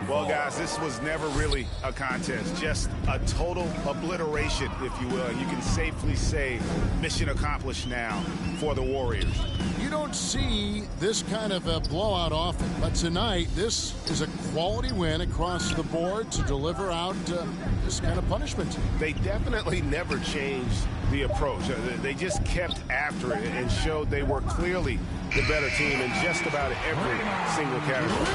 Well, guys, this was never really a contest, just a total obliteration, if you will. And you can safely say mission accomplished now for the Warriors. You don't see this kind of a blowout often, but tonight this is a quality win across the board to deliver out this kind of punishment. They definitely never changed the approach. They just kept after it and showed they were clearly the better team in just about every single category.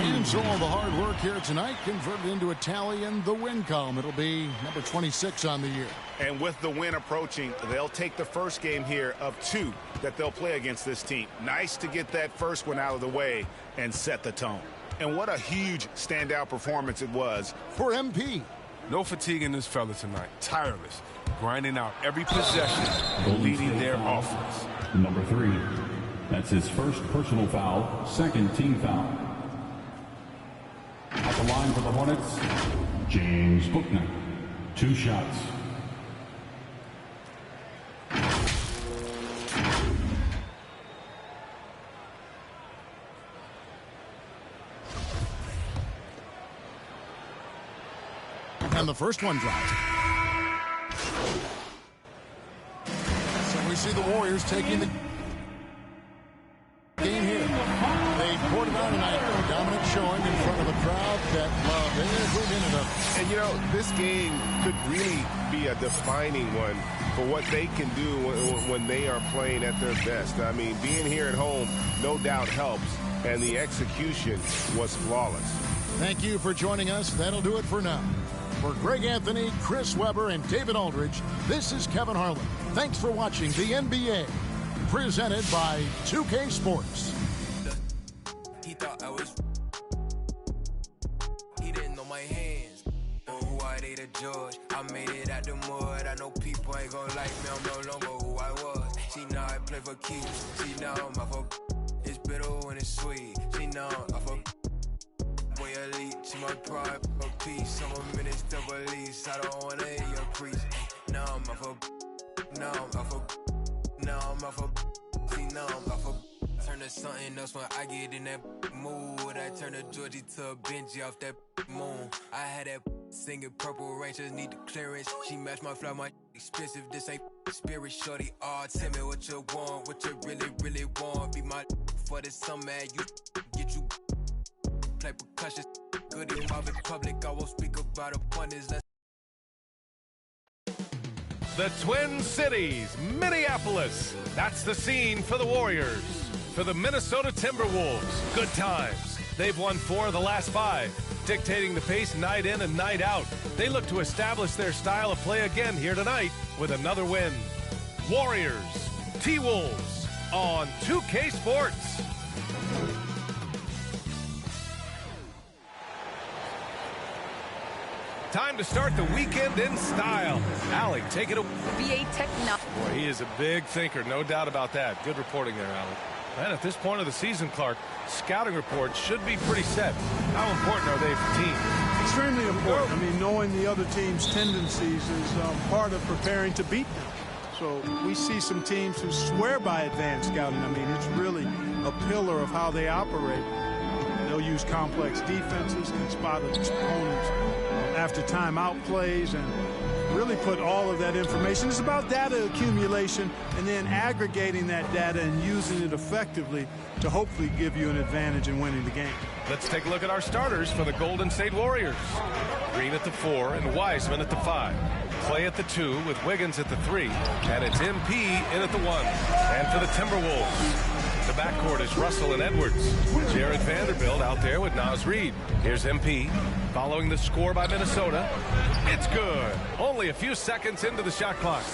And so all the hard work here tonight converted into a tally in the win column. It'll be number 26 on the year. And with the win approaching, they'll take the first game here of 2 that they'll play against this team. Nice to get that first one out of the way and set the tone. And what a huge standout performance it was for MP. No fatigue in this fella tonight. Tireless. Grinding out every possession, leading their offense. Number 3. That's his first personal foul, second team foul. At the line for the Hornets, James Bouknight. 2 shots. And the first one dropped. So we see the Warriors taking the game here. They poured it on tonight. A dominant showing in front of a crowd that loved every minute of it. And, you know, this game could really be a defining one for what they can do when they are playing at their best. I mean, being here at home no doubt helps, and the execution was flawless. Thank you for joining us. That'll do it for now. For Greg Anthony, Chris Webber, and David Aldridge, this is Kevin Harlan. Thanks for watching the NBA, presented by 2K Sports. He thought I was. He didn't know my hands or who I did a judge. I made it out the mud. I know people ain't gonna like me. I'm no longer who I was. See now I play for keeps. See now I'm off of. It's bitter when it's sweet. See now I'm off of. Boy elite, she my pride, a piece. I'm a minister police. I don't wanna hear your preach. Now I'm off of. Now I'm off of. Now I'm off of. See now I'm off of. Turn to something else when I get in that mood. I turn a Georgie to a Benji off that moon. I had that singing Purple Rangers need the clearance. She matched my fly, my expensive. This ain't spirit shorty. Oh, tell me what you want, what you really want. Be my for the summer, you get you play percussion. Good in public, I won't speak about abundance. The Twin Cities, Minneapolis. That's the scene for the Warriors. For the Minnesota Timberwolves, good times. They've won 4 of the last 5, dictating the pace night in and night out. They look to establish their style of play again here tonight with another win. Warriors, T-Wolves on 2K Sports. Time to start the weekend in style. Allie, take it away. VA Technology. Boy, he is a big thinker, no doubt about that. Good reporting there, Allie. And at this point of the season, Clark, scouting reports should be pretty set. How important are they for teams? Extremely important. I mean, knowing the other team's tendencies is part of preparing to beat them. So we see some teams who swear by advanced scouting. I mean, it's really a pillar of how they operate. They'll use complex defenses, can spot opponents after timeout plays, and really put all of that information. It's about data accumulation and then aggregating that data and using it effectively to hopefully give you an advantage in winning the game. Let's take a look at our starters for the Golden State Warriors. Green at the 4 and Wiseman at the 5. Clay at the 2 with Wiggins at the 3. And it's MP in at the 1. And for the Timberwolves, the backcourt is Russell and Edwards. Jared Vanderbilt out there with Naz Reid. Here's MP following the score by Minnesota. It's good. Only a few seconds into the shot clock.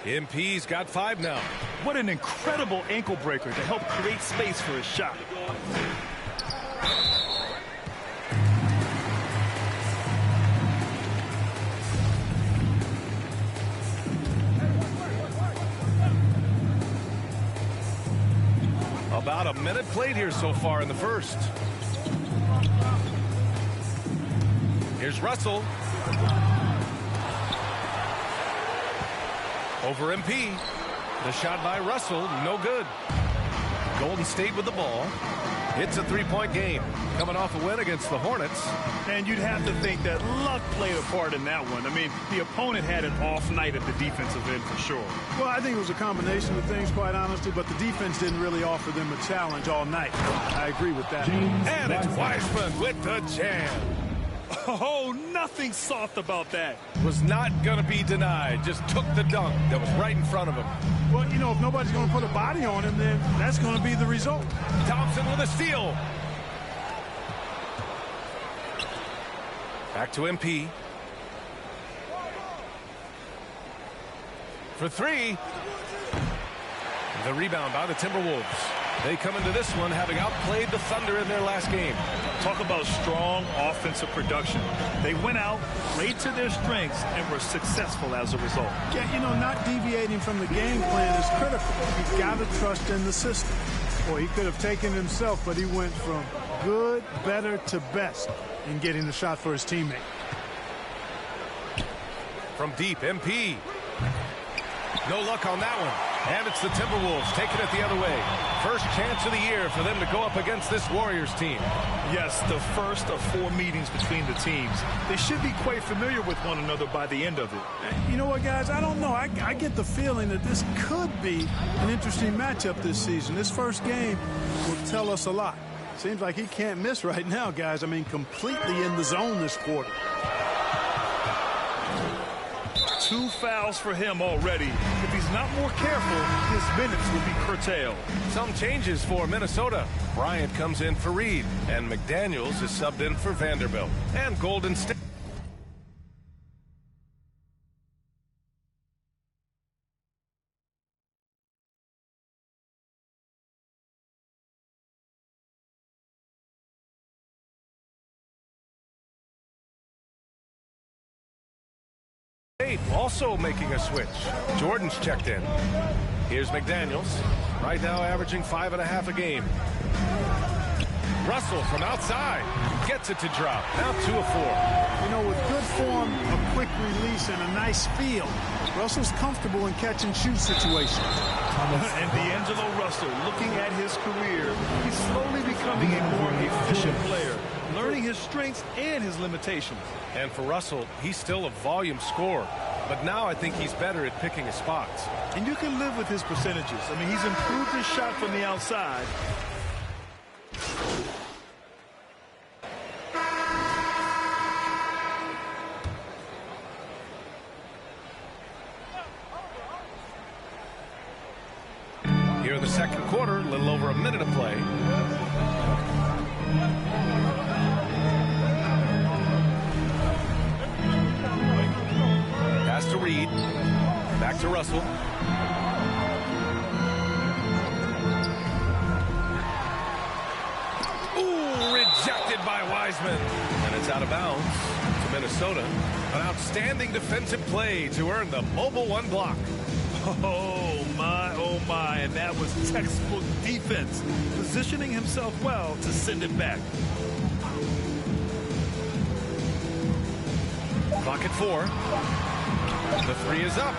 MP's got 5 now. What an incredible ankle breaker to help create space for his shot. About a minute played here so far in the first. Here's Russell. Over MP. The shot by Russell, no good. Golden State with the ball. It's a three-point game. Coming off a win against the Hornets. And you'd have to think that luck played a part in that one. I mean, the opponent had an off night at the defensive end for sure. Well, I think it was a combination of things, quite honestly, but the defense didn't really offer them a challenge all night. I agree with that. And it's Wiseman with the jam. Oh, nothing soft about that. Was not going to be denied. Just took the dunk that was right in front of him. Well, you know, if nobody's going to put a body on him, then that's going to be the result. Thompson with a steal. Back to MP. For three. The rebound by the Timberwolves. They come into this one having outplayed the Thunder in their last game. Talk about strong offensive production. They went out, played to their strengths, and were successful as a result. Yeah, you know, not deviating from the game plan is critical. You've got to trust in the system. Boy, he could have taken himself, but he went from good, better to best in getting the shot for his teammate. From deep, MP. No luck on that one. And it's the Timberwolves taking it the other way. First chance of the year for them to go up against this Warriors team. Yes, the first of 4 meetings between the teams. They should be quite familiar with one another by the end of it. You know what, guys? I don't know. I get the feeling that this could be an interesting matchup this season. This first game will tell us a lot. Seems like he can't miss right now, guys. I mean, completely in the zone this quarter. 2 fouls for him already. If he's not more careful, his minutes will be curtailed. Some changes for Minnesota. Bryant comes in for Reed, and McDaniels is subbed in for Vanderbilt. And Golden State. Also making a switch. Jordan's checked in. Here's McDaniels. Right now averaging 5.5 a game. Russell from outside. Gets it to drop. Now 2 of 4. You know, with good form, a quick release, and a nice feel, Russell's comfortable in catch-and-shoot situations. And D'Angelo Russell, looking at his career, he's slowly becoming a more efficient player, learning his strengths and his limitations. And for Russell, he's still a volume scorer. But now I think he's better at picking his spots. And you can live with his percentages. I mean, he's improved his shot from the outside. Here in the second quarter, a little over a minute to play. Pass to Reed. Back to Russell. Ooh, rejected by Wiseman. And it's out of bounds to Minnesota. An outstanding defensive play to earn the Mobile One block. Oh my, and that was textbook defense, positioning himself well to send it back. Clock at 4. The 3 is up.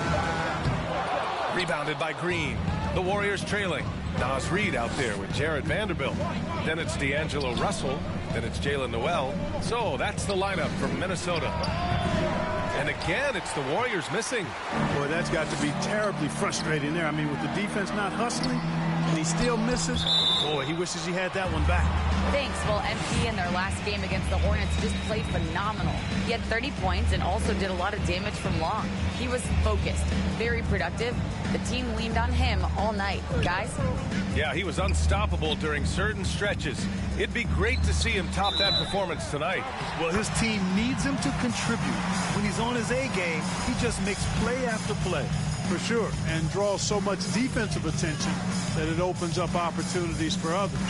Rebounded by Green. The Warriors trailing. Naz Reid out there with Jared Vanderbilt. Then it's D'Angelo Russell. Then it's Jalen Noel. So that's the lineup from Minnesota. And again, it's the Warriors missing. Boy, that's got to be terribly frustrating there. I mean, with the defense not hustling, and he still misses. Boy, he wishes he had that one back. Thanks. Well, MP in their last game against the Hornets just played phenomenal. He had 30 points and also did a lot of damage from long. He was focused, very productive. The team leaned on him all night. Guys? Yeah, he was unstoppable during certain stretches. It'd be great to see him top that performance tonight. Well, his team needs him to contribute. When he's on his A game, he just makes play after play. For sure, and draws so much defensive attention that it opens up opportunities for others.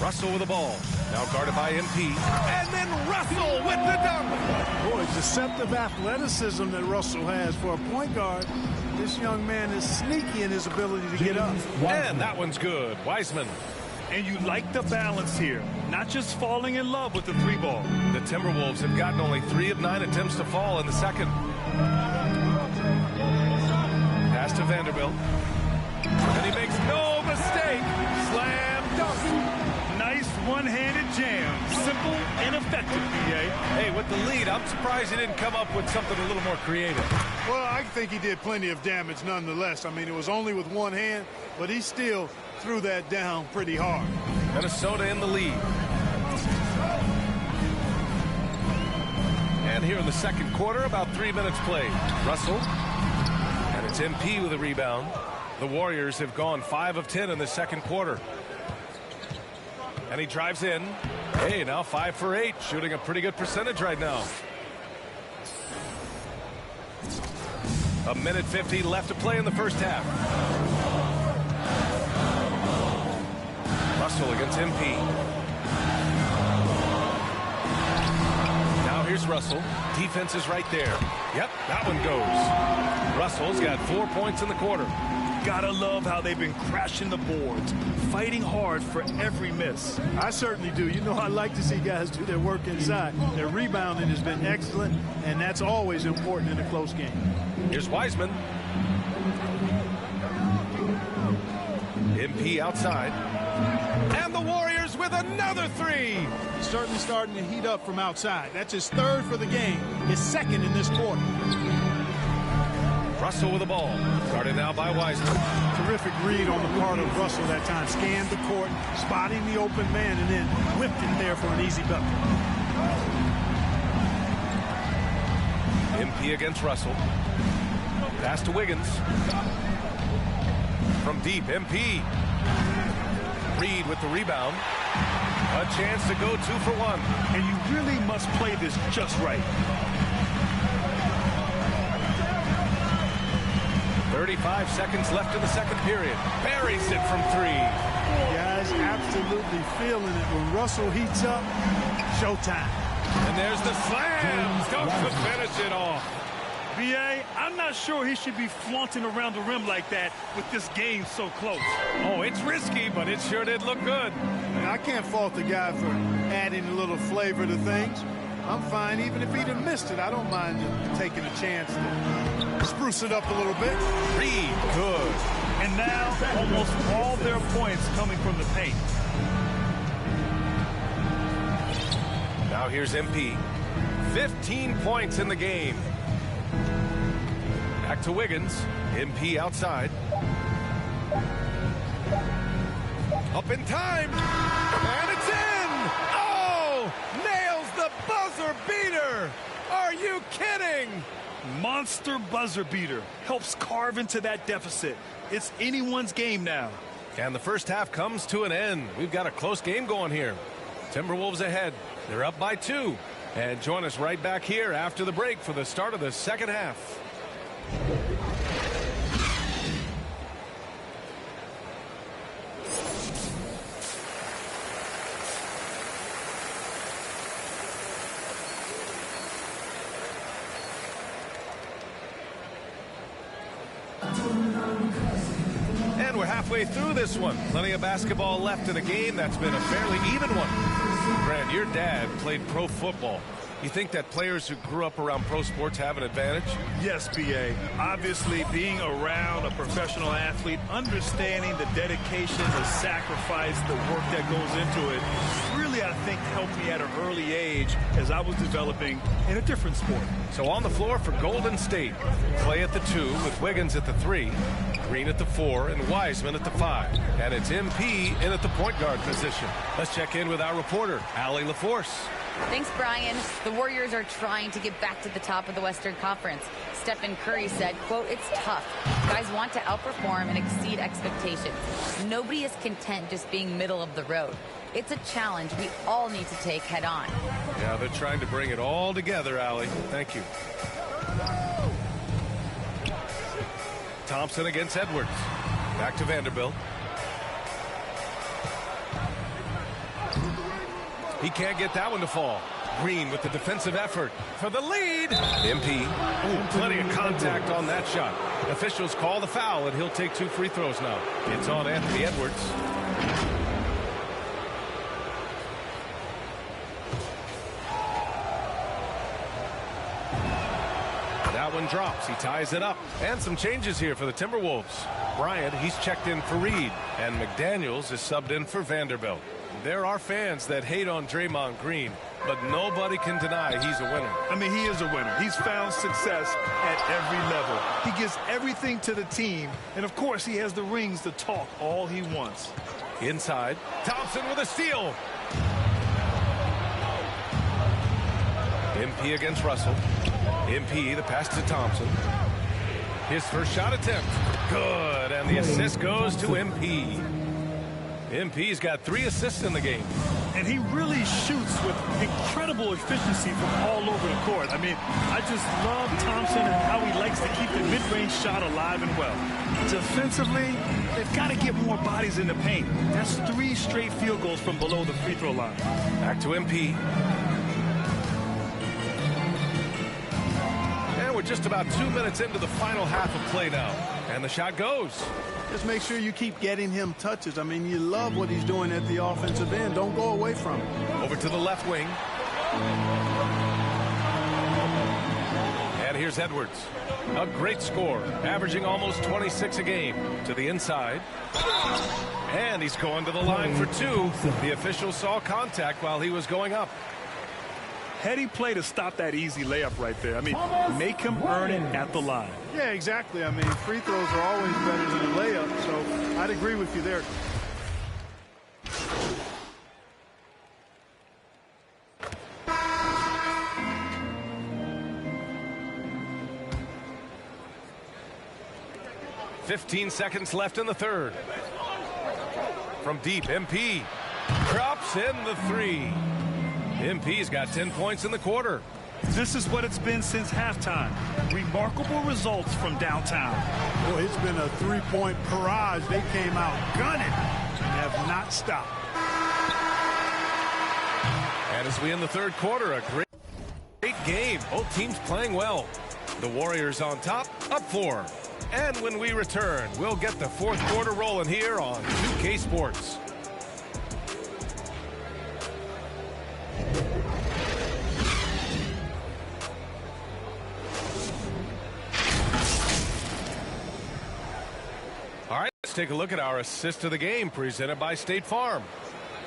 Russell with the ball. Now guarded by MP. And then Russell with the dunk. Boy, deceptive athleticism that Russell has for a point guard. This young man is sneaky in his ability to get up. And that one's good. Wiseman. And you like the balance here. Not just falling in love with the 3-ball. The Timberwolves have gotten only 3 of 9 attempts to fall in the second. Pass to Vanderbilt. And he makes no mistake. Slam one-handed jam. Simple and effective, B.A. Hey, with the lead, I'm surprised he didn't come up with something a little more creative. Well, I think he did plenty of damage nonetheless. I mean, it was only with one hand, but he still threw that down pretty hard. Minnesota in the lead. And here in the second quarter, about 3 minutes played. Russell. And it's MP with a rebound. The Warriors have gone 5 of 10 in the second quarter. And he drives in. Hey, now 5 for 8. Shooting a pretty good percentage right now. A minute 50 left to play in the first half. Russell against MP. Now here's Russell. Defense is right there. Yep, that one goes. Russell's got 4 points in the quarter. Gotta love how they've been crashing the boards, fighting hard for every miss. I certainly do. You know, I like to see guys do their work inside. Their rebounding has been excellent, and that's always important in a close game. Here's Wiseman. MP outside. And the Warriors with another 3. He's certainly starting to heat up from outside. That's his 3rd for the game, his 2nd in this quarter. Russell with the ball. Started now by Wiseman. Terrific read on the part of Russell that time. Scanned the court, spotting the open man, and then whipped it there for an easy bucket. MP against Russell. Pass to Wiggins. From deep, MP. Reed with the rebound. A chance to go 2 for 1. And you really must play this just right. 35 seconds left in the second period. Buries it from 3. Guys absolutely feeling it. When Russell heats up, showtime. And there's the slam. Dunk to finish it off. B.A., I'm not sure he should be flaunting around the rim like that with this game so close. Oh, it's risky, but it sure did look good. I can't fault the guy for adding a little flavor to things. I'm fine even if he'd have missed it. I don't mind taking a chance to spruce it up a little bit. Reed, good. And now almost all their points coming from the paint. Now here's MP. 15 points in the game. Back to Wiggins. MP outside. Up in time. And it's in! Oh! Nails the buzzer beater! Are you kidding? Monster buzzer beater. Helps carve into that deficit. It's anyone's game now. And the first half comes to an end. We've got a close game going here. Timberwolves ahead. They're up by 2. And join us right back here after the break for the start of the second half. And we're halfway through this one. Plenty of basketball left in a game that's been a fairly even one. Grant, your dad played pro football. You think that players who grew up around pro sports have an advantage? Yes, B.A. Obviously, being around a professional athlete, understanding the dedication, the sacrifice, the work that goes into it, really, I think, helped me at an early age as I was developing in a different sport. So on the floor for Golden State, Clay at the 2 with Wiggins at the 3, Green at the 4, and Wiseman at the 5. And it's MP in at the point guard position. Let's check in with our reporter, Allie LaForce. Thanks, Brian. The Warriors are trying to get back to the top of the Western Conference. Stephen Curry said, quote, "It's tough. Guys want to outperform and exceed expectations. Nobody is content just being middle of the road. It's a challenge we all need to take head on." Yeah, they're trying to bring it all together, Allie. Thank you. Thompson against Edwards. Back to Vanderbilt. He can't get that one to fall. Green with the defensive effort for the lead. MP. Ooh, plenty of contact on that shot. Officials call the foul, and he'll take 2 free throws now. It's on Anthony Edwards. That one drops. He ties it up. And some changes here for the Timberwolves. Bryant, he's checked in for Reed. And McDaniels is subbed in for Vanderbilt. There are fans that hate on Draymond Green, but nobody can deny he's a winner. I mean, he is a winner. He's found success at every level. He gives everything to the team, and of course he has the rings to talk all he wants. Inside, Thompson with a steal. MP against Russell. MP, the pass to Thompson. His first shot attempt. Good, and the assist goes to MP. MP's got 3 assists in the game. And he really shoots with incredible efficiency from all over the court. I mean, I just love Thompson and how he likes to keep the mid-range shot alive and well. Defensively, they've got to get more bodies in the paint. That's 3 straight field goals from below the free throw line. Back to MP. And we're just about 2 minutes into the final half of play now. And the shot goes. Just make sure you keep getting him touches. I mean, you love what he's doing at the offensive end. Don't go away from him. Over to the left wing. And here's Edwards. A great score, averaging almost 26 a game. To the inside. And he's going to the line for 2. The official saw contact while he was going up. Heady play to stop that easy layup right there. I mean, make him earn it at the line. Yeah, exactly. I mean, free throws are always better than a layup, so I'd agree with you there. .15 seconds left in the third. From deep, MP drops in the 3. MP's got 10 points in the quarter. This is what it's been since halftime. Remarkable results from downtown. Boy, it's been a 3-point barrage. They came out gunning and have not stopped. And as we end the third quarter, a great game. Both teams playing well. The Warriors on top, up 4. And when we return, we'll get the fourth quarter rolling here on 2K Sports. All right, let's take a look at our assist of the game presented by State Farm.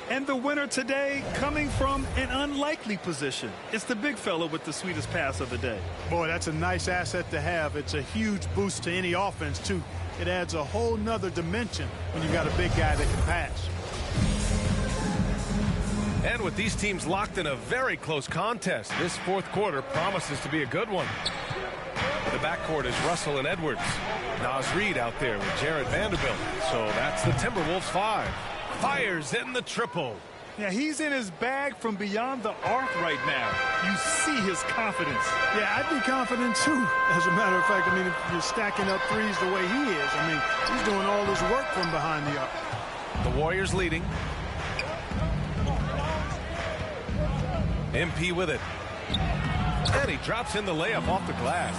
And the winner today coming from an unlikely position. It's the big fella with the sweetest pass of the day. Boy, that's a nice asset to have. It's a huge boost to any offense, too. It adds a whole nother dimension when you've got a big guy that can pass. And with these teams locked in a very close contest, this fourth quarter promises to be a good one. The backcourt is Russell and Edwards. Naz Reid out there with Jared Vanderbilt. So that's the Timberwolves 5. Fires in the triple. Yeah, he's in his bag from beyond the arc right now. You see his confidence. Yeah, I'd be confident too. As a matter of fact, I mean, if you're stacking up threes the way he is, I mean, he's doing all this work from behind the arc. The Warriors leading. MP with it. And he drops in the layup off the glass.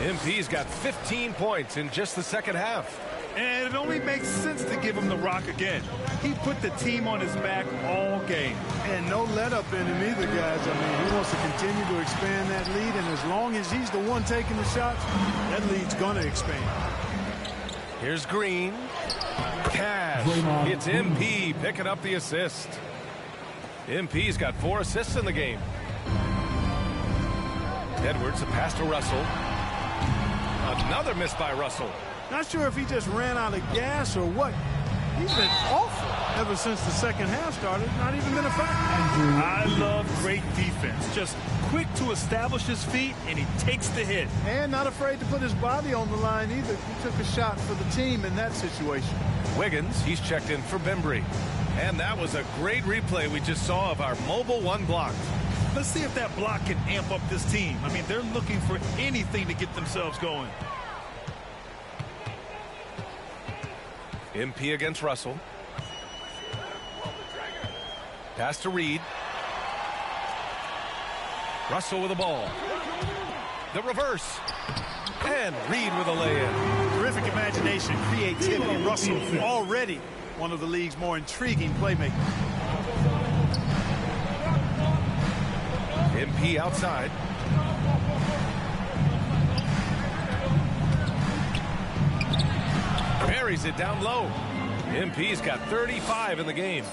MP's got 15 points in just the second half. And it only makes sense to give him the rock again. He put the team on his back all game. And no let up in him either, guys. I mean, he wants to continue to expand that lead, and as long as he's the one taking the shots, that lead's going to expand. Here's Green. Cash. It's MP picking up the assist. MP's got 4 assists in the game. Edwards, a pass to Russell. Another miss by Russell. Not sure if he just ran out of gas or what. He's been awful ever since the second half started. Not even been a factor. I love great defense. Just quick to establish his feet, and he takes the hit. And not afraid to put his body on the line either. He took a shot for the team in that situation. Wiggins, he's checked in for Bembry. And that was a great replay we just saw of our mobile one block. Let's see if that block can amp up this team. I mean, they're looking for anything to get themselves going. MP against Russell. Pass to Reid. Russell with the ball. The reverse. And Reid with a lay-in. Terrific imagination, creativity. Russell already one of the league's more intriguing playmakers. MP outside. Buries it down low. MP's got 35 in the game.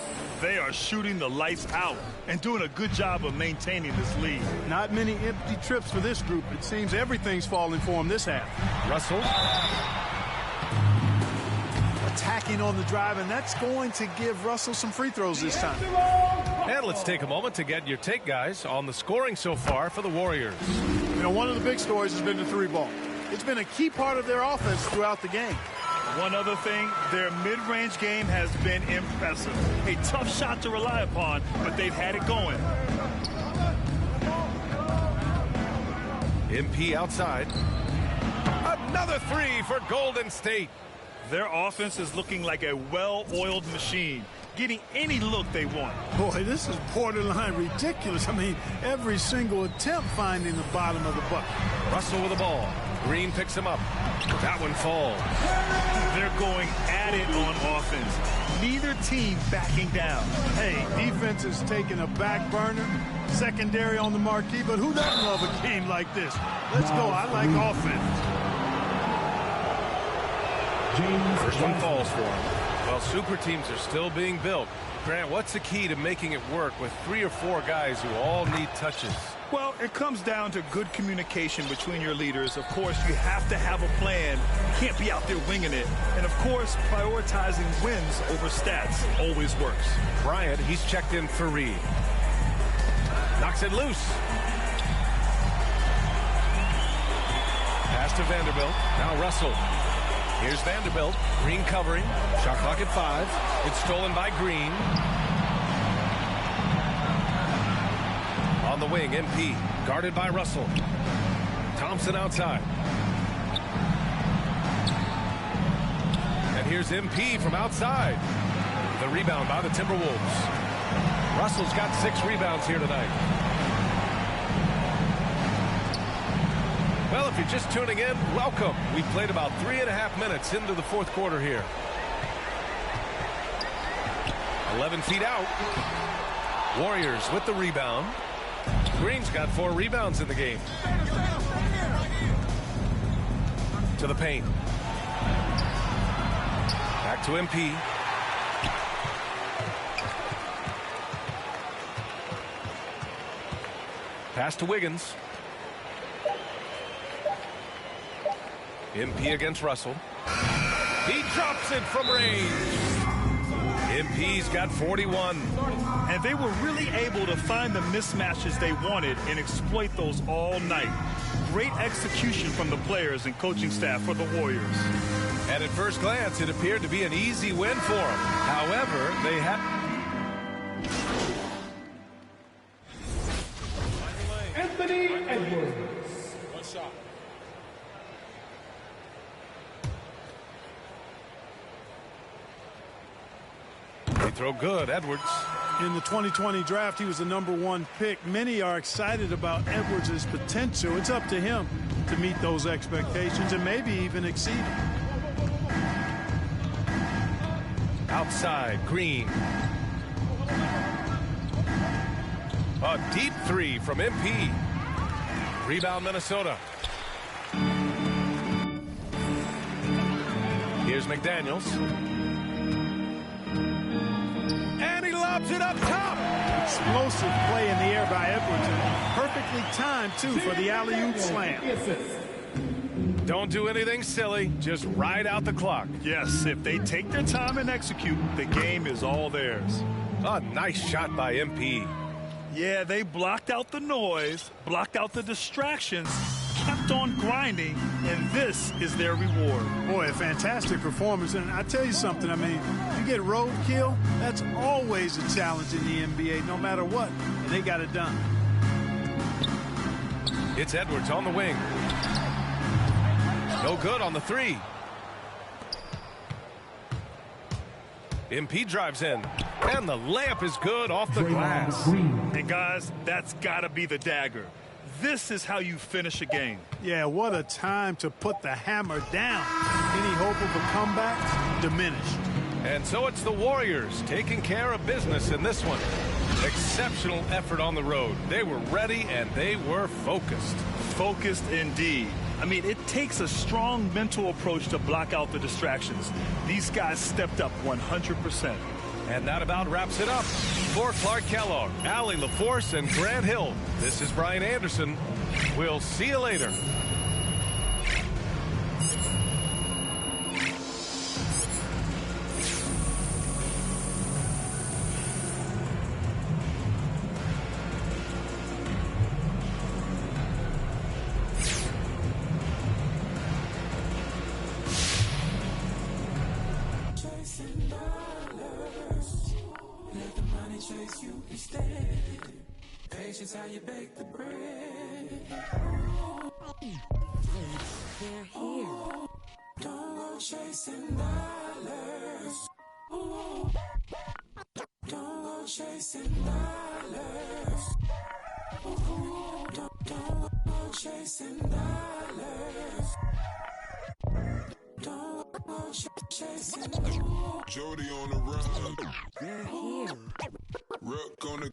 They are shooting the lights out and doing a good job of maintaining this lead. Not many empty trips for this group. It seems everything's falling for them this half. Russell. Attacking on the drive, and that's going to give Russell some free throws this time. And let's take a moment to get your take, guys, on the scoring so far for the Warriors. You know, one of the big stories has been the three ball. It's been a key part of their offense throughout the game. One other thing, their mid-range game has been impressive. A tough shot to rely upon, but they've had it going. MP outside. Another three for Golden State. Their offense is looking like a well-oiled machine, getting any look they want. Boy, this is borderline ridiculous. I mean, every single attempt finding the bottom of the bucket. Russell with the ball. Green picks him up. That one falls. They're going at it on offense. Neither team backing down. Hey, defense is taking a back burner. Secondary on the marquee, but who doesn't love a game like this? Let's go. I like offense. First one falls for him. Well, super teams are still being built. Grant, what's the key to making it work with 3 or 4 guys who all need touches? Well, it comes down to good communication between your leaders. Of course, you have to have a plan. You can't be out there winging it. And, of course, prioritizing wins over stats always works. Bryant, he's checked in for Reed. Knocks it loose. Pass to Vanderbilt. Now Russell. Here's Vanderbilt. Green covering. Shot clock at 5. It's stolen by Green. On the wing, MP. Guarded by Russell. Thompson outside. And here's MP from outside. The rebound by the Timberwolves. Russell's got 6 rebounds here tonight. Well, if you're just tuning in, welcome. We've played about 3.5 minutes into the fourth quarter here. 11 feet out. Warriors with the rebound. Green's got 4 rebounds in the game. To the paint. Back to MP. Pass to Wiggins. MP against Russell. He drops it from range. MP's got 41. And they were really able to find the mismatches they wanted and exploit those all night. Great execution from the players and coaching staff for the Warriors. And at first glance, it appeared to be an easy win for them. However, they had... Anthony Edwards. One shot. They throw good, Edwards. In the 2020 draft, he was the #1 pick. Many are excited about Edwards' potential. It's up to him to meet those expectations and maybe even exceed them. Outside, Green. A deep 3 from MP. Rebound, Minnesota. Here's McDaniels. And he lobs it up top. Explosive play in the air by Edwards. And perfectly timed, too, for the alley-oop slam. Don't do anything silly. Just ride out the clock. Yes, if they take their time and execute, the game is all theirs. A nice shot by MP. Yeah, they blocked out the noise, blocked out the distractions, kept on grinding, and this is their reward. Boy, a fantastic performance. And I tell you something, I mean, you get roadkill, that's always a challenge in the NBA, no matter what. And they got it done. It's Edwards on the wing. No good on the 3. MP drives in, and the layup is good off the glass. And guys, that's got to be the dagger. This is how you finish a game. Yeah, what a time to put the hammer down. Any hope of a comeback diminished. And so it's the Warriors taking care of business in this one. Exceptional effort on the road. They were ready and they were focused. Focused indeed. I mean, it takes a strong mental approach to block out the distractions. These guys stepped up 100%. And that about wraps it up. For Clark Kellogg, Allie LaForce, and Grant Hill, this is Brian Anderson. We'll see you later. Patience, how you bake the bread. They're here. Don't go chasing dollars. Don't go chasing dollars. Don't go chasing dollars. Don't go chasing dollars. Jody on the run. They're here. Rook on the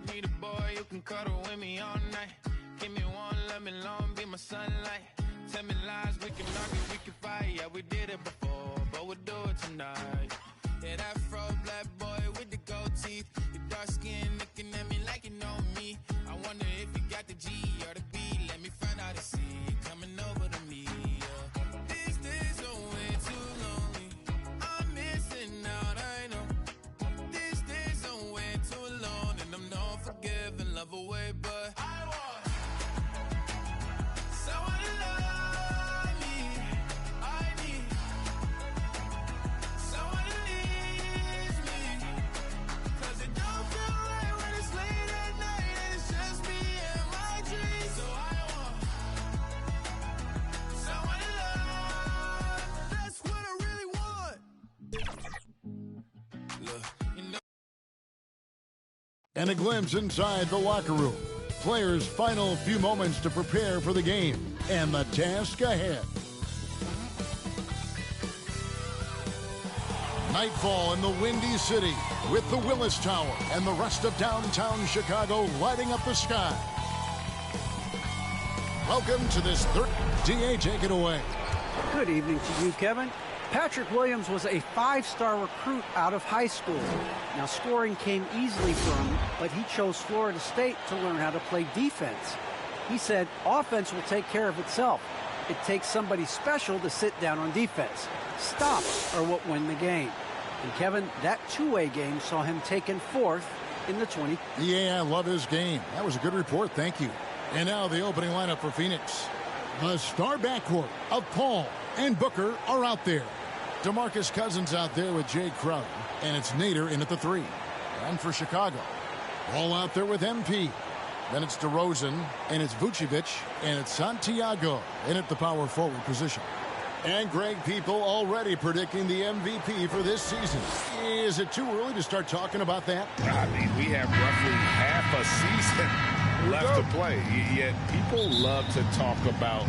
Need a boy who can cuddle with me all night. Give me one, let me long, be my sunlight. Tell me lies, we can argue, we can fight. Yeah, we did it before, but we'll do it tonight. Yeah, that fro black boy with the gold teeth. Your dark skin looking at me like you know me. I wonder if you got the G or the B. Let me find out and see you coming over to me. Yeah. These days are way too lonely. I'm missing out, I know. These days are way too alone, and I'm not forgiving, love away, but I want someone to love me. I need someone to leave me. 'Cause it don't feel right when it's late at night and it's just me and my dreams. So I want someone to love. That's what I really want. Look, you know. And a glimpse inside the locker room. Players' final few moments to prepare for the game and the task ahead. Nightfall in the Windy City with the Willis Tower and the rest of downtown Chicago lighting up the sky. Welcome to this third. DA, take it away. Good evening to you, Kevin. Patrick Williams was a 5-star recruit out of high school. Now, scoring came easily for him, but he chose Florida State to learn how to play defense. He said, offense will take care of itself. It takes somebody special to sit down on defense. Stops are what win the game. And, Kevin, that two-way game saw him taken 4th in the 20. Yeah, I love his game. That was a good report. Thank you. And now the opening lineup for Phoenix. The star backcourt of Paul and Booker are out there. DeMarcus Cousins out there with Jay Crowder, and it's Nader in at the 3. And for Chicago, all out there with MP. Then it's DeRozan, and it's Vucevic, and it's Santiago in at the power forward position. And Greg, people already predicting the MVP for this season. Is it too early to start talking about that? I mean, we have roughly half a season left to play, yet people love to talk about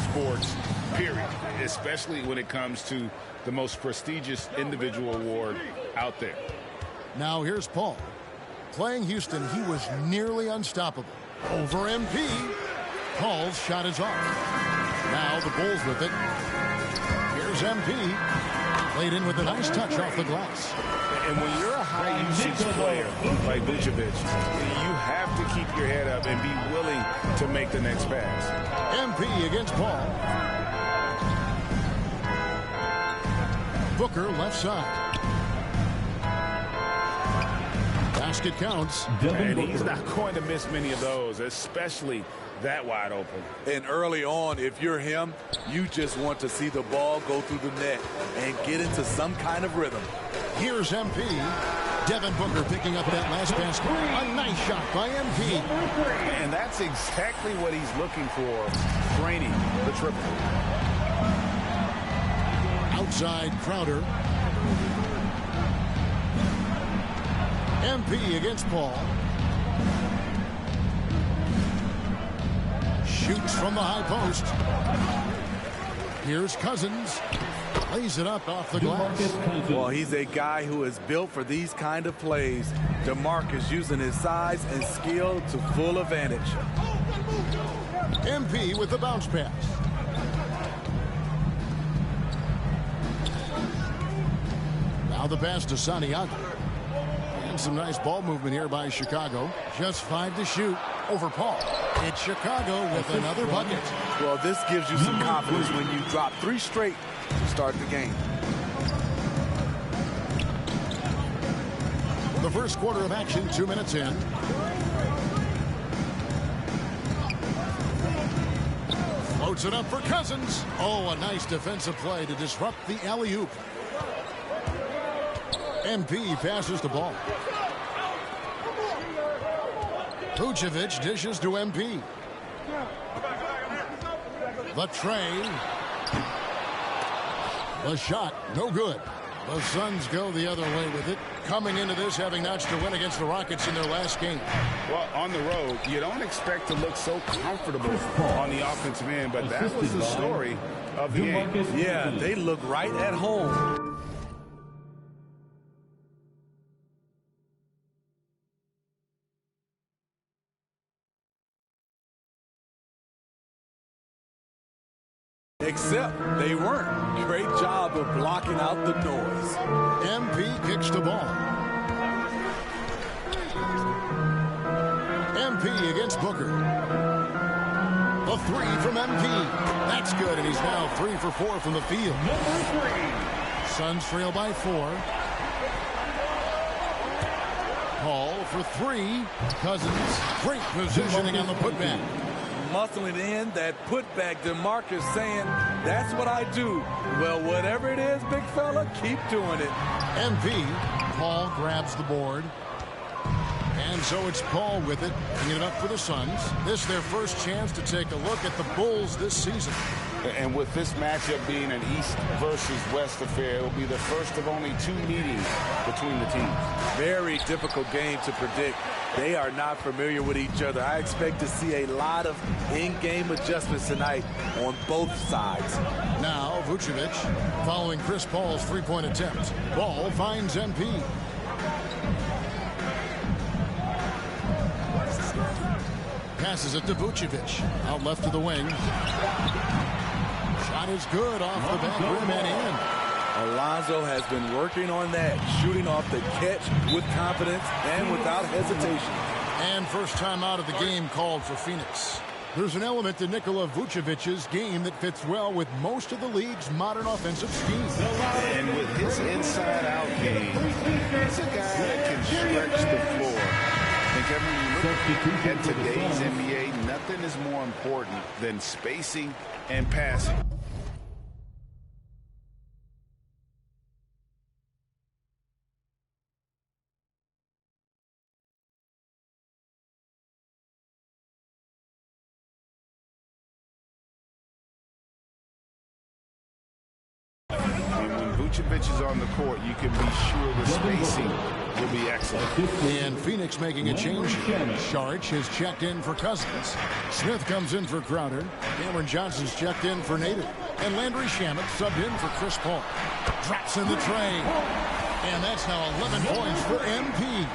sports, period, especially when it comes to the most prestigious individual award out there. Now here's Paul. Playing Houston, he was nearly unstoppable. Over MP. Paul's shot is off. Now the Bulls with it. Here's MP. Played in with a nice touch off the glass. And when you're a high-usage player like Vucevic, you have to keep your head up and be willing to make the next pass. MP against Paul. Booker left side. Basket counts. And he's not going to miss many of those, especially that wide open. And early on, if you're him, you just want to see the ball go through the net and get into some kind of rhythm. Here's MP. Devin Booker picking up that last basket. A nice shot by MP. And that's exactly what he's looking for, draining the triple. Outside Crowder. MP against Paul. Shoots from the high post. Here's Cousins. Lays it up off the glass. Well, he's a guy who is built for these kind of plays. DeMarcus using his size and skill to full advantage. MP with the bounce pass. Now the pass to Santiago. And some nice ball movement here by Chicago. Just 5 to shoot over Paul. It's Chicago with another bucket. Well, this gives you some confidence when you drop 3 straight to start the game. The first quarter of action, 2 minutes in. Floats it up for Cousins. Oh, a nice defensive play to disrupt the alley-oop. MP passes the ball. Vucevic dishes to MP. The tray. The shot, no good. The Suns go the other way with it. Coming into this, having notched a win against the Rockets in their last game. Well, on the road, you don't expect to look so comfortable on the offensive end, but that was the story of the game. Yeah, they look right at home. Except they weren't. Great job of blocking out the noise. MP kicks the ball. MP against Booker. A 3 from MP. That's good, and he's now 3 for 4 from the field. Suns trail by 4. Paul for 3. Cousins. Great positioning on the putback. Muscling in that putback. DeMarcus saying, that's what I do. Well, whatever it is, big fella, keep doing it. MP. Paul grabs the board. And so it's Paul with it, bringing it up for the Suns. This is their first chance to take a look at the Bulls this season. And with this matchup being an East versus West affair, it will be the first of only 2 meetings between the teams. Very difficult game to predict. They are not familiar with each other. I expect to see a lot of in-game adjustments tonight on both sides. Now Vucevic following Chris Paul's three-point attempt. Ball finds MP. Passes it to Vucevic. Out left to the wing. Shot is good off the back rim and in. Alonzo has been working on that, shooting off the catch with confidence and without hesitation. And first time out of the game called for Phoenix. There's an element to Nikola Vucevic's game that fits well with most of the league's modern offensive schemes. And with his inside-out game, he's a guy that can stretch the floor. And Kevin, when you look at today's NBA, nothing is more important than spacing and passing. Vucevic is on the court, you can be sure the spacing will be excellent. And Phoenix making a change. Saric has checked in for Cousins. Smith comes in for Crowder. Cameron Johnson's checked in for Nader. And Landry Shamet subbed in for Chris Paul. Drops in the tray. And that's now 11 points for MP.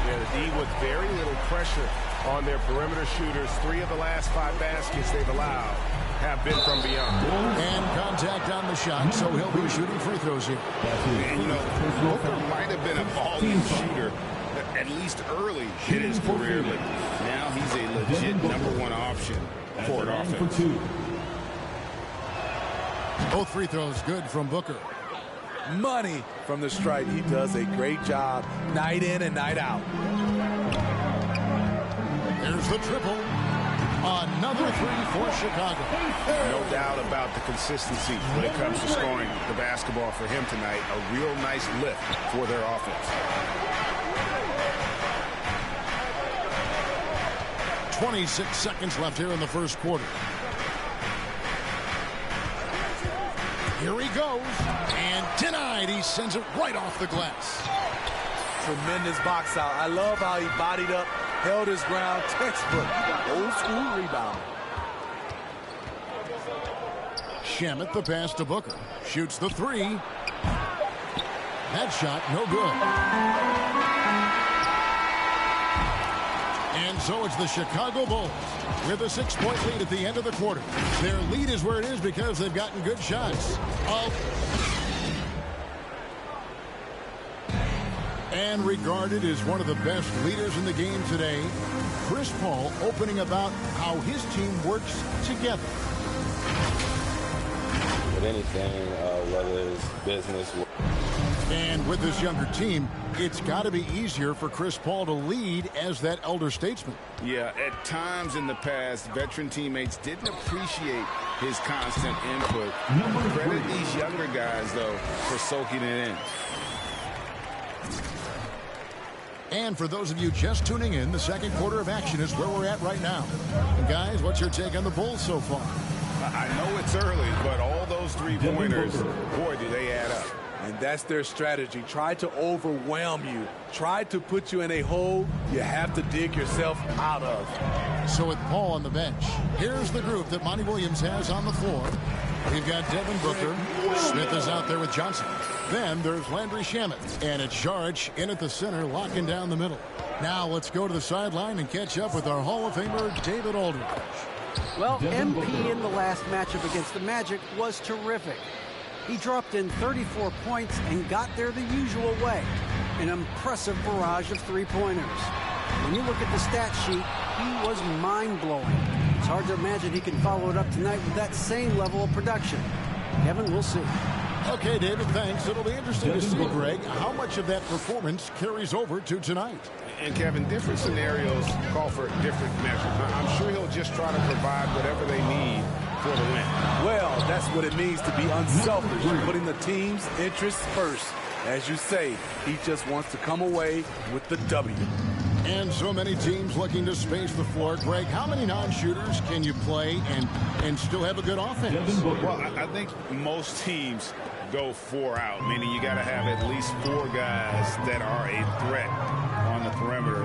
Yeah, the D with very little pressure on their perimeter shooters. 3 of the last 5 baskets they've allowed have been from beyond. And contact on the shot, so he'll be shooting free throws here. And, you know, Booker might have been a volume shooter, at least early in his career, but now he's a legit #1 option for an offense. Both free throws good from Booker. Money from the stripe. He does a great job night in and night out. There's the triple. Another three for Chicago. No doubt about the consistency when it comes to scoring the basketball for him tonight. A real nice lift for their offense. 26 seconds left here in the first quarter. Here he goes. And denied. He sends it right off the glass. Tremendous box out. I love how he bodied up, held his ground. Textbook. Old school rebound. Shamet the pass to Booker. Shoots the three. That shot no good. And so it's the Chicago Bulls with a 6-point lead at the end of the quarter. Their lead is where it is because they've gotten good shots. And regarded as one of the best leaders in the game today, Chris Paul opening about how his team works together. With anything, whether it's business. And with this younger team, it's got to be easier for Chris Paul to lead as that elder statesman. Yeah, at times in the past, veteran teammates didn't appreciate his constant input. Credit these younger guys, though, for soaking it in. And for those of you just tuning in, the second quarter of action is where we're at right now. And guys, what's your take on the Bulls so far? I know it's early, but all those three-pointers, boy, do they add up. And that's their strategy. Try to overwhelm you. Try to put you in a hole you have to dig yourself out of. So with Paul on the bench, here's the group that Monty Williams has on the floor. We've got Devin Booker. Smith is out there with Johnson. Then there's Landry Shamet. And it's Saric in at the center, locking down the middle. Now let's go to the sideline and catch up with our Hall of Famer, David Aldridge. Well, MP in the last matchup against the Magic was terrific. He dropped in 34 points and got there the usual way. An impressive barrage of three-pointers. When you look at the stat sheet, he was mind-blowing. It's hard to imagine he can follow it up tonight with that same level of production. Kevin, we'll see. Okay, David, thanks. It'll be interesting to see, Greg, how much of that performance carries over to tonight. And, Kevin, different scenarios call for different measures. I'm sure he'll just try to provide whatever they need for the win. Well, that's what it means to be unselfish, putting the team's interests first. As you say, he just wants to come away with the W. And so many teams looking to space the floor. Greg, how many non-shooters can you play and still have a good offense? Well, I think most teams go 4 out, meaning you got to have at least 4 guys that are a threat on the perimeter,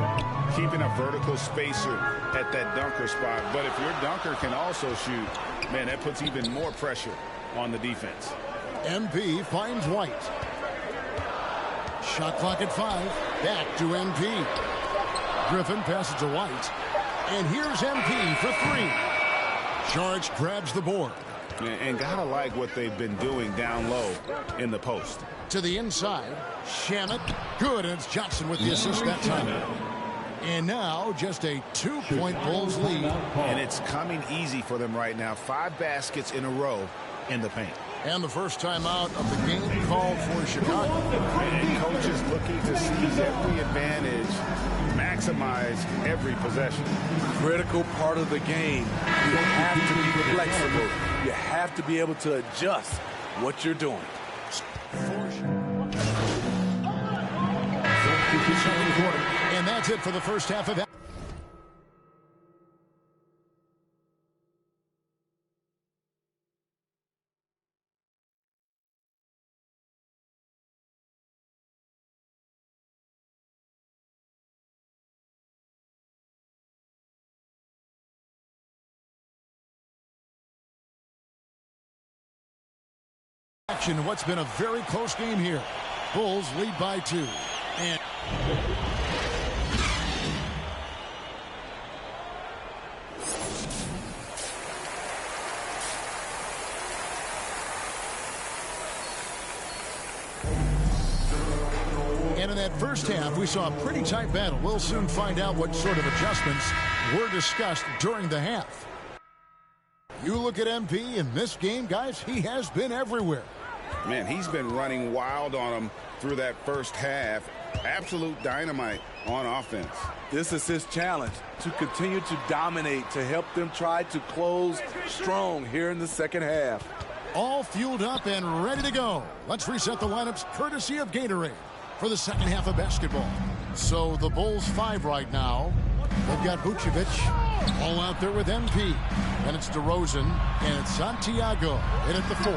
keeping a vertical spacer at that dunker spot. But if your dunker can also shoot, man, that puts even more pressure on the defense. MP finds White. Shot clock at 5. Back to MP. Griffin passes to White. And here's MP for 3. Saric grabs the board. And gotta like what they've been doing down low in the post. To the inside. Shamet. Good. And it's Johnson with the assist that time. And now just a 2-point Bulls lead. And it's coming easy for them right now. 5 baskets in a row in the paint. And the first time out of the game called for Chicago. And coaches looking to seize every advantage, maximize every possession. Critical part of the game. You have to be flexible. You have to be able to adjust what you're doing. And that's it for the first half of that. Action, what's been a very close game here. Bulls lead by 2. And in that first half, we saw a pretty tight battle. We'll soon find out what sort of adjustments were discussed during the half. You look at MP in this game, guys, he has been everywhere. Man, he's been running wild on them through that first half. Absolute dynamite on offense. This is his challenge, to continue to dominate, to help them try to close strong here in the second half. All fueled up and ready to go. Let's reset the lineups courtesy of Gatorade for the second half of basketball. So the Bulls 5 right now. They've got Vucevic all out there with MP. And it's DeRozan and it's Santiago in at the 4.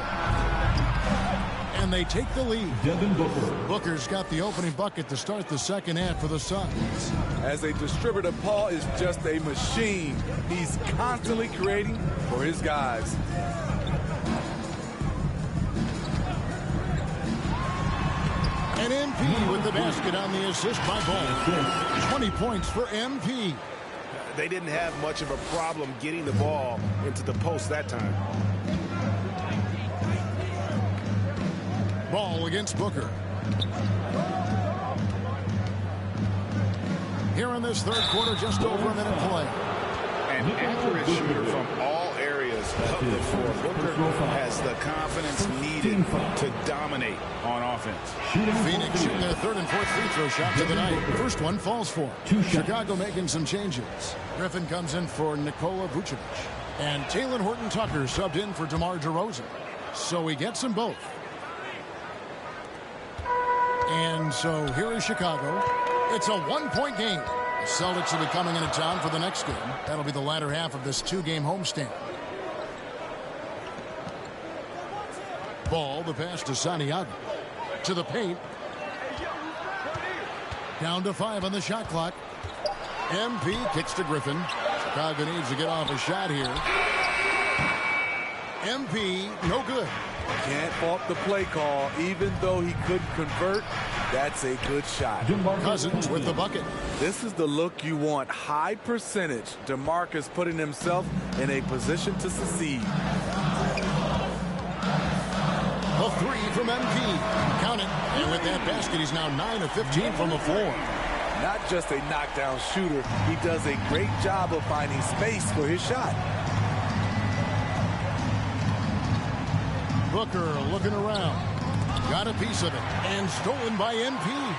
And they take the lead. Devin Booker. Booker's got the opening bucket to start the second half for the Suns. As a distributor, Paul is just a machine. He's constantly creating for his guys. And MP with the basket on the assist by Ball. 20 points for MP. They didn't have much of a problem getting the ball into the post that time. Ball against Booker. Here in this third quarter, just over a minute play. An accurate shooter from all areas of the floor. Booker has the confidence needed to dominate on offense. Phoenix shooting their third and fourth free throw shots of the night. The first one falls for. Chicago making some changes. Griffin comes in for Nikola Vucevic. And Talen Horton-Tucker subbed in for DeMar DeRozan. So he gets them both. And so here is Chicago. It's a one-point game. The Celtics will be coming into town for the next game. That'll be the latter half of this two-game homestand. Ball, the pass to Santiago. To the paint. Down to 5 on the shot clock. MP kicks to Griffin. Chicago needs to get off a shot here. MP, no good. Can't fault the play call. Even though he couldn't convert, that's a good shot. Cousins with the bucket. This is the look you want. High percentage. DeMarcus putting himself in a position to succeed. A 3 from MP. Count it. And with that basket, he's now 9 of 15 from the floor. Not just a knockdown shooter, he does a great job of finding space for his shot. Booker looking around. Got a piece of it. And stolen by MP.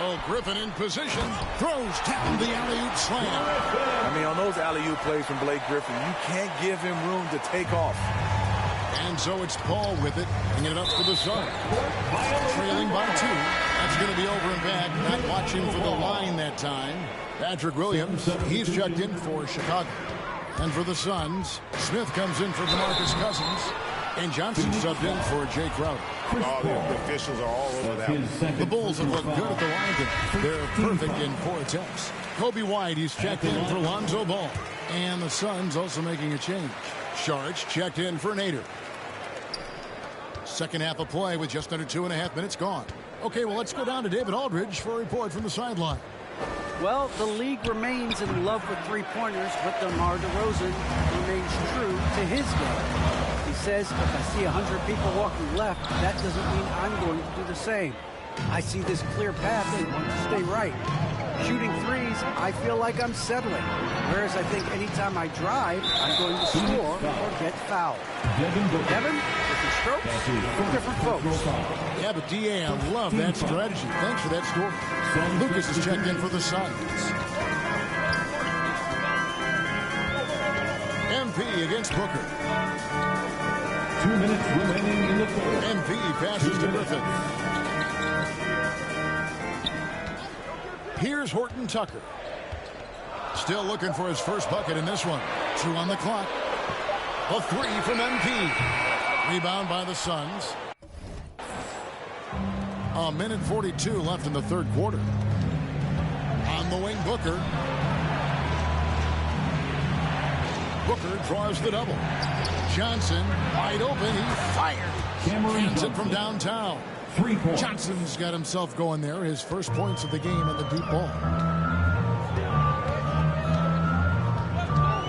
Oh, Griffin in position. Throws down the alley-oop slam. I mean, on those alley-oop plays from Blake Griffin, you can't give him room to take off. And so it's Paul with it. Bringing it up for the Suns. Trailing by 2. That's going to be over and back. Not watching for the line that time. Patrick Williams, he's checked in for Chicago. And for the Suns, Smith comes in for DeMarcus Cousins. And Johnson subbed in for Jay Crowder. Oh, the officials are all over that one. The Bulls have looked good at the line today. They're perfect in 4 attempts. Kobe White, he's checked in for Lonzo Ball. And the Suns also making a change. Sharch checked in for Nader. Second half of play with just under 2.5 minutes gone. Okay, well, let's go down to David Aldridge for a report from the sideline. Well, the league remains in love with three-pointers, but DeMar DeRozan remains true to his game. He says, if I see 100 people walking left, that doesn't mean I'm going to do the same. I see this clear path and want to stay right. Shooting threes, I feel like I'm settling. Whereas I think anytime I drive, I'm going to score or get fouled. Devin, different strokes, different folks. Yeah, but D.A., I love that strategy. Thanks for that story. Lucas is checked in for the Suns. MP against Booker. 2 minutes remaining in the fourth. MP passes to Griffin. Here's Horton-Tucker. Still looking for his first bucket in this one. 2 on the clock. A 3 from MP. Rebound by the Suns. A minute 42 left in the third quarter. On the wing, Booker. Booker draws the double. Johnson, wide open. He fired. Johnson from downtown. 3 points. Johnson's got himself going there. His first points of the game in the deep ball.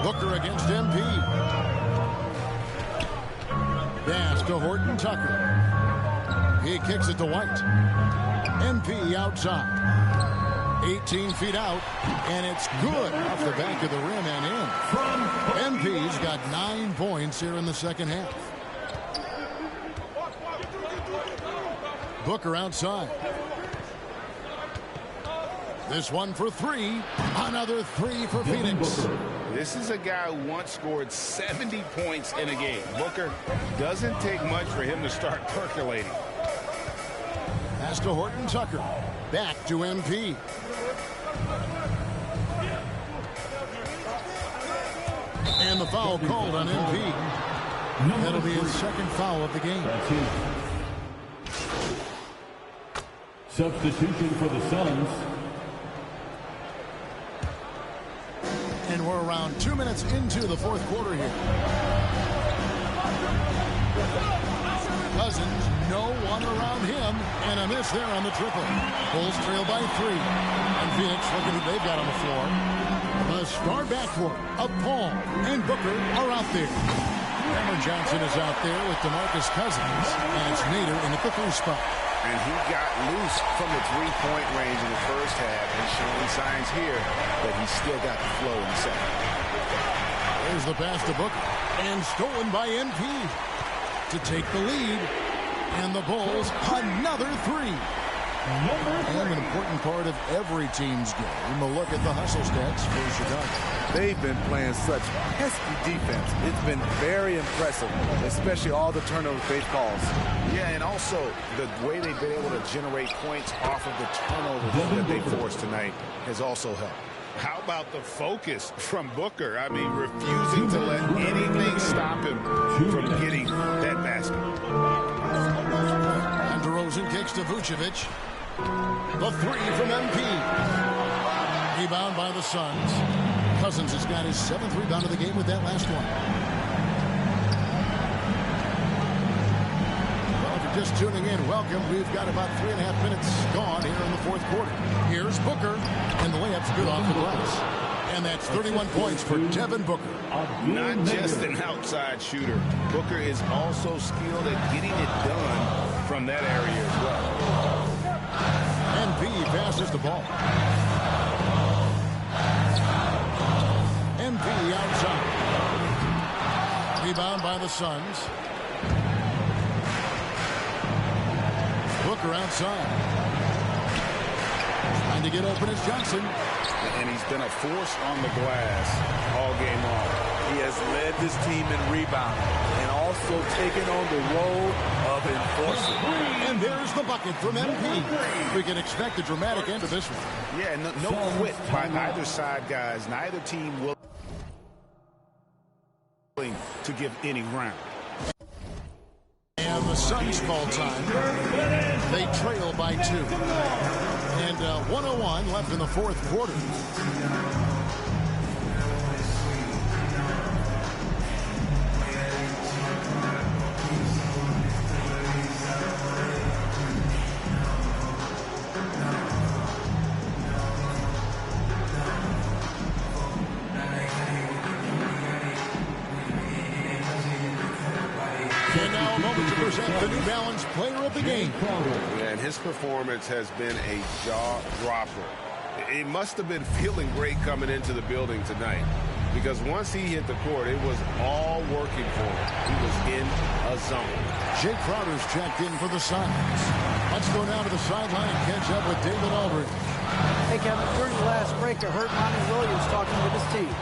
Booker against MP. Pass to Horton-Tucker. He kicks it to White. MP outside. 18 feet out, and it's good off the back of the rim and in. MP's got 9 points here in the second half. Booker outside. This one for three. Another three for Phoenix. This is a guy who once scored 70 points in a game. Booker, doesn't take much for him to start percolating. Pass to Horton Tucker. Back to MP. And the foul called on MP. That'll be his second foul of the game. Substitution for the Suns. And we're around 2 minutes into the fourth quarter here. Cousins, no one around him, and a miss there on the triple. Bulls trail by 3. And Phoenix, look at who they've got on the floor. The star backcourt of Paul and Booker are out there. Cameron Johnson is out there with DeMarcus Cousins, and it's Nader in the 3 spot. And he got loose from the three-point range in the first half and showing signs here that he's still got the flow in the second. There's the pass to Booker, and stolen by MP to take the lead. And the Bulls, another 3. And an important part of every team's game. We'll look at the hustle stats for Chicago. They've been playing such pesky defense. It's been very impressive, especially all the turnovers they've caused. Yeah, and also the way they've been able to generate points off of the turnovers that they forced tonight has also helped. How about the focus from Booker? I mean, refusing to let anything stop him from getting that basket. And DeRozan kicks to Vucevic. The 3 from MP. Rebound by the Suns. Cousins has got his 7th rebound of the game with that last one. Well, if you're just tuning in, welcome. We've got about 3.5 minutes gone here in the fourth quarter. Here's Booker, and the layup's good off the glass. And that's 31 points for Devin Booker. Not just an outside shooter. Booker is also skilled at getting it done from that area as well. MP passes the ball. MP outside. Rebound by the Suns. Booker outside. Trying to get open is Johnson. And he's been a force on the glass all game long. He has led this team in rebounding and also taken on the role of enforcer. And there's the bucket from MP. We can expect a dramatic end to this one. Yeah, no quit by either side, guys. Neither team willing to give any ground. And the Suns call time. They trail by 2. And 1:01 left in the fourth quarter. And now a moment to present the New Balance Player of the Game. And his performance has been a jaw-dropper. It must have been feeling great coming into the building tonight, because once he hit the court, it was all working for him. He was in a zone. Jay Crowder's checked in for the Suns. Let's go down to the sideline and catch up with David Aldridge. Hey, Kevin, during the last break, I heard Monty Williams talking with his team.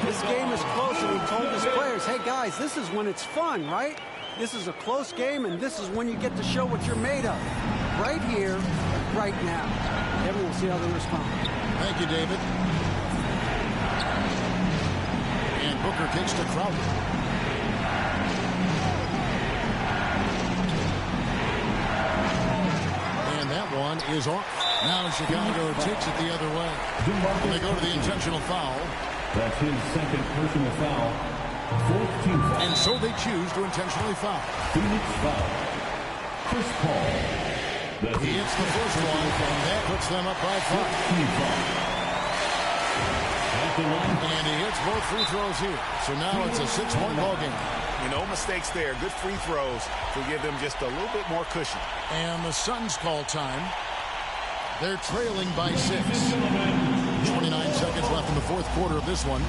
This game is close, and he told his players, hey, guys, this is when it's fun, right? This is a close game, and this is when you get to show what you're made of. Right here, right now. Everyone will see how they respond. Thank you, David. And Booker kicks to Crowder. And that one is off. Now Chicago takes it the other way. They go to the intentional foul. That's his second personal foul. Fourth team foul. And so they choose to intentionally foul. Phoenix foul. Chris Paul. He hits the first one, and that puts them up by 5. And he hits both free throws here. So now it's a 6-point ball game. No mistakes there. Good free throws to give them just a little bit more cushion. And the Suns call time. They're trailing by 6. 29 seconds left in the fourth quarter of this one.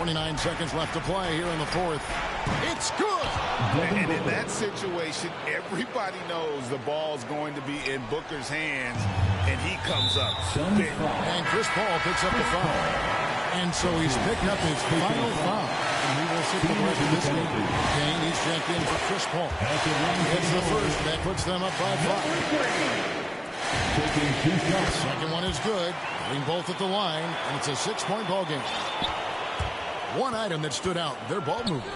29 seconds left to play here in the fourth. It's good! And in that situation, everybody knows the ball's going to be in Booker's hands, and he comes up big. And Chris Paul picks up the foul. And so he's picked up his final foul. And he will sit for the rest of this game. Kane, he's checked in for Chris Paul. It's the first. That puts them up by 5. Second one is good. Hitting both at the line. And it's a 6-point ball game. One item that stood out, their ball movement.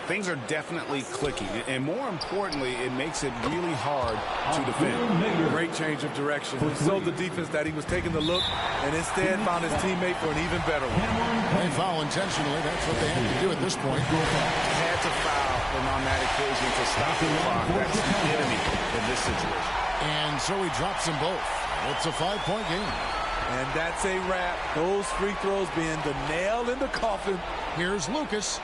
Things are definitely clicking. And more importantly, it makes it really hard to defend. Great change of direction. He sold the defense that he was taking the look and instead found his teammate for an even better one. They foul intentionally. That's what they have to do at this point. Had to foul and on that occasion to stop the clock. That's the enemy in this situation. And so he drops them both. It's a 5-point game. And that's a wrap. Those free throws being the nail in the coffin. Here's Lucas.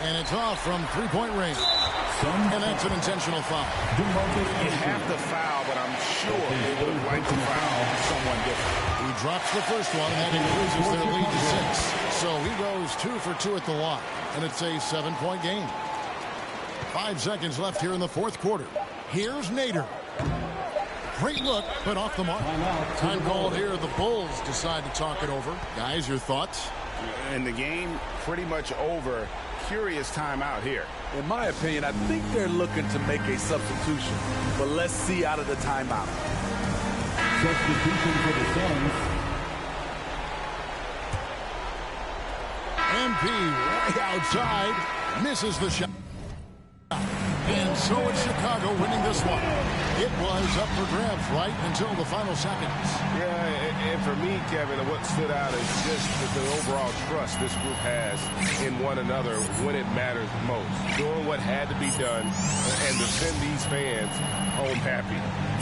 And it's off from 3-point range. And that's an intentional foul. You have to foul, but I'm sure they would have liked to foul someone different. He drops the first one, and that increases their lead to 6. So he goes 2 for 2 at the line. And it's a 7-point game. 5 seconds left here in the fourth quarter. Here's Nader. Great look, but off the mark. Time called here. The Bulls decide to talk it over. Guys, your thoughts? And the game pretty much over. Curious timeout here. In my opinion, I think they're looking to make a substitution. But let's see out of the timeout. Substitution for the Suns. MP right outside. Misses the shot. And so it's Chicago winning this one. It was up for grabs right until the final seconds. Yeah, and for me, Kevin, what stood out is just the overall trust this group has in one another when it matters most. Doing what had to be done and to send these fans home happy.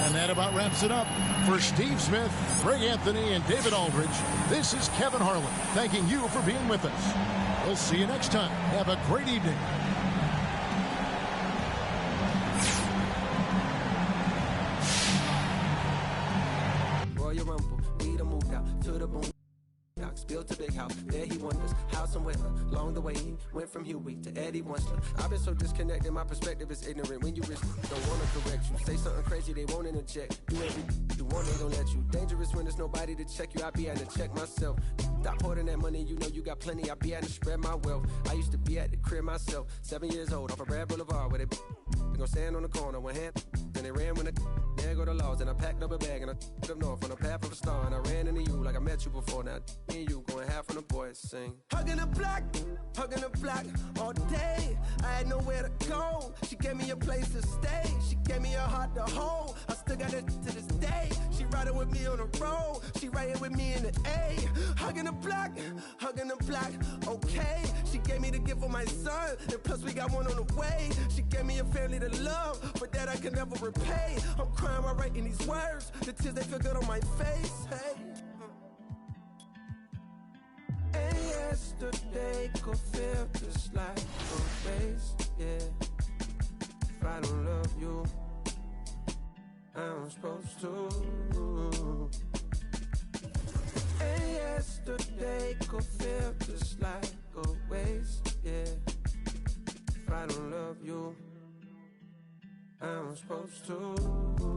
And that about wraps it up. For Steve Smith, Greg Anthony, and David Aldridge, this is Kevin Harlan thanking you for being with us. We'll see you next time. Have a great evening. Built a big house, there he wonders how some weather. Along the way he went from Huey to Eddie Munster. I've been so disconnected, my perspective is ignorant. When you risk, don't wanna correct you. Say something crazy, they won't interject. Do everything you want, they don't let you. Dangerous when there's nobody to check you. I be at to check myself. Stop hoarding that money, you know you got plenty. I be at to spread my wealth. I used to be at the crib myself, 7 years old, off of Brad Boulevard, where they gon' stand on the corner, one hand. Then they ran when there go the laws. And I packed up a bag and I took up north on the path of a star. And I ran into you like I met you before. Now me and you going half on the boys sing. Hugging the block all day. I had nowhere to go. She gave me a place to stay. She gave me a heart to hold. I still got it to this day. She riding with me on the road. She riding with me in the A. Hugging the block, okay. She gave me the gift for my son. And plus we got one on the way. She gave me a family to love, but that I can never repay. I'm crying while writing these words. The tears, they feel good on my face. Hey. And yesterday could feel just like a waste, yeah. If I don't love you, I'm supposed to. And yesterday could feel just like a waste, yeah. If I don't love you, I'm supposed to.